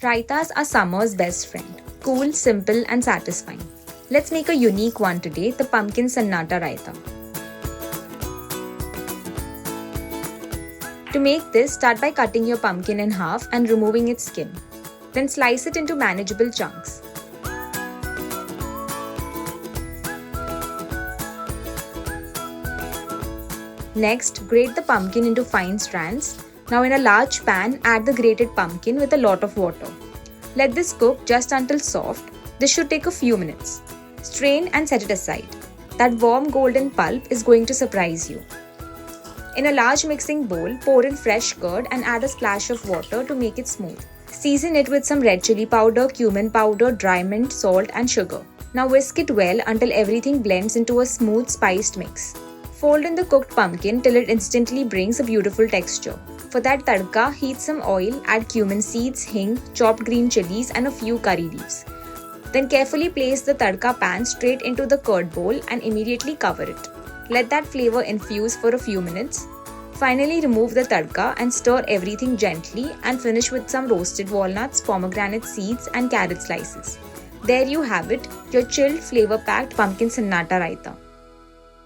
Raitas are summer's best friend. Cool, simple and satisfying. Let's make a unique one today, the pumpkin Sannata Raita. To make this, start by cutting your pumpkin in half and removing its skin. Then slice it into manageable chunks. Next, grate the pumpkin into fine strands. Now in a large pan, add the grated pumpkin with a lot of water. Let this cook just until soft. This should take a few minutes. Strain and set it aside. That warm golden pulp is going to surprise you. In a large mixing bowl, pour in fresh curd and add a splash of water to make it smooth. Season it with some red chili powder, cumin powder, dry mint, salt and sugar. Now whisk it well until everything blends into a smooth spiced mix. Fold in the cooked pumpkin till it instantly brings a beautiful texture. For that tadka, heat some oil, add cumin seeds, hing, chopped green chilies and a few curry leaves. Then carefully place the tadka pan straight into the curd bowl and immediately cover it. Let that flavor infuse for a few minutes. Finally remove the tadka and stir everything gently and finish with some roasted walnuts, pomegranate seeds and carrot slices. There you have it, your chilled flavor-packed pumpkin Sannata Raita.